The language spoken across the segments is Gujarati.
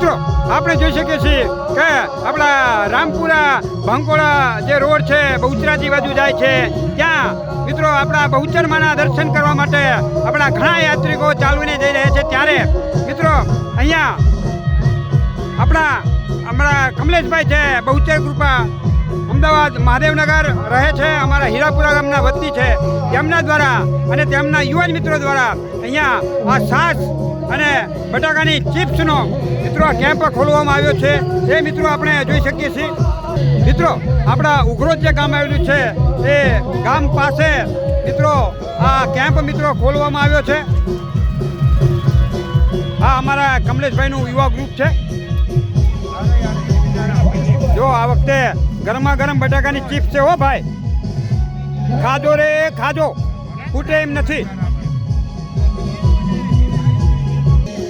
મિત્રો આપણે જોઈ શકીએ છીએ કે આપણા રામપુરા ભાંકોળા જે રોડ છે બહુચરાજી બાજુ જાય છે ત્યાં મિત્રો આપણા બહુચરમાના દર્શન કરવા માટે આપણા ઘણા યાત્રિકો ચાલવીને જઈ રહ્યા છે ત્યારે મિત્રો અહીંયા હમણાં કમલેશભાઈ છે બહુચર કૃપા અમદાવાદ મહાદેવનગર રહે છે અમારા હીરાપુરા ગામના વતની છે તેમના દ્વારા અને તેમના યુવાન મિત્રો દ્વારા અહીંયા આ છાશ અને બટાકાની ચિપ્સનો મિત્રો કેમ્પ ખોલવામાં આવ્યો છે એ મિત્રો આપણે જોઈ શકીએ છીએ મિત્રો આપણા ઉઘરોજ જે ગામ આવેલું છે એ ગામ પાસે મિત્રો આ કેમ્પ મિત્રો ખોલવામાં આવ્યો છે આ અમારા કમલેશભાઈનું યુવા ગ્રુપ છે જો આ વખતે ગરમા ગરમ બટાકાની ચિપ્સ છે હો ભાઈ ખાજો રે ખાજો ખૂટે એમ નથી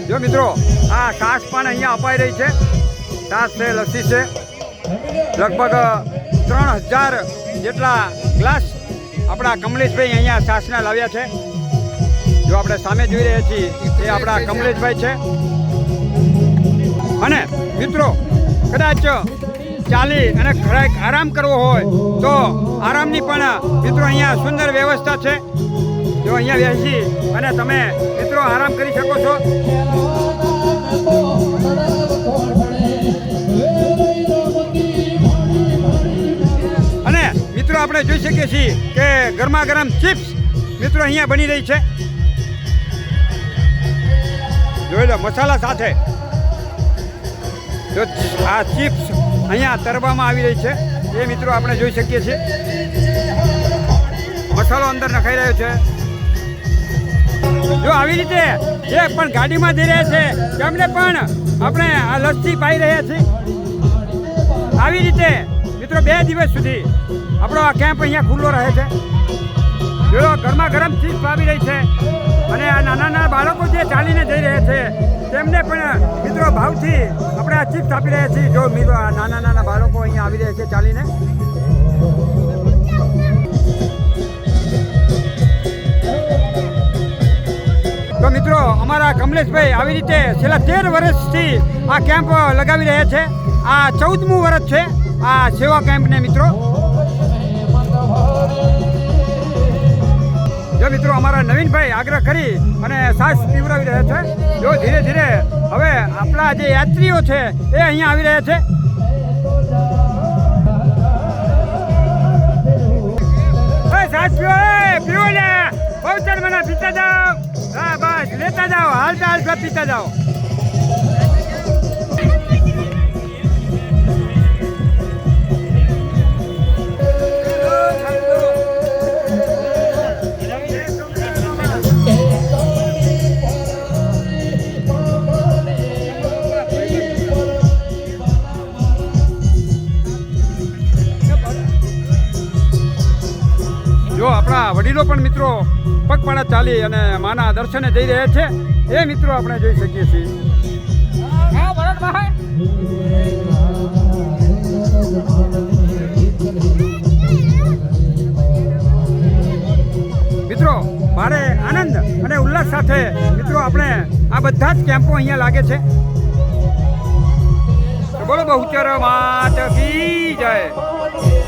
જો મિત્રો આ છાશ પણ અહીંયા અપાઈ રહી છે છાશ છે લસ્સી છે લગભગ 3000 જેટલા ગ્લાસ આપણા કમલેશભાઈ અહીંયા છાશના લાવ્યા છે જો આપણે સામે જોઈ રહ્યા છીએ એ આપણા કમલેશભાઈ છે અને મિત્રો કદાચ ચાલી અને ખરેક આરામ કરવો હોય તો આરામની પણ મિત્રો અહીંયા સુંદર વ્યવસ્થા છે જો અહીંયા બેસી અને તમે મિત્રો આરામ કરી શકો છો અને મિત્રો આપણે જોઈ શકીએ છીએ કે ગરમા ગરમ ચિપ્સ મિત્રો અહીંયા બની રહી છે જોઈ લો મસાલા સાથે જો આ ચિપ્સ અહીંયા તરવામાં આવી રહી છે એ મિત્રો આપણે જોઈ શકીએ છીએ મસાલો અંદર નખાઈ રહ્યો છે જો આવી રીતે જે પણ ગાડીમાં જઈ રહ્યા છે તેમને પણ આપણે આ લસ્સી પાઈ રહ્યા છીએ આવી રીતે મિત્રો 2 દિવસ સુધી આપણો આ કેમ્પ અહીંયા ખુલ્લો રહે છે જો ગરમા ગરમ ચીઝ આવી રહી છે અને આ નાના બાળકો જે ચાલીને જઈ રહ્યા છે તેમને પણ મિત્રો ભાવથી આપણે આ ચિપ્સ આપી રહ્યા છીએ જો મિત્રો નાના બાળકો અહીંયા આવી રહ્યા છે ચાલીને તો મિત્રો અમારા કમલેશભાઈ આવી રીતે છેલ્લા 13 વર્ષથી આ કેમ્પ લગાવી રહ્યા છે આ 14મું વર્ષ છે આ સેવા કેમ્પને મિત્રો જો મિત્રો અમારા નવીનભાઈ આગ્રહ કરી અને છાશ પીવડાવી રહ્યા છે જો ધીરે ધીરે હવે આપણા જે યાત્રીઓ છે એ અહીંયા આવી રહ્યા છે છાશ પીવો લે બહુચર મને પીતા જાઓ હા બસ લેતા જાઓ હાલતા હાલતા પીતા જાઓ જો આપણા વડીલો પણ મિત્રો પગપાળા ચાલી અને માના દર્શને જઈ રહ્યા છે એ મિત્રો આપણે જોઈ શકીએ છીએ મિત્રો ભારે આનંદ અને ઉલ્લાસ સાથે મિત્રો આપણે આ બધા જ કેમ્પો અહીંયા લાગે છે બોલો બહુચર માત કી જય।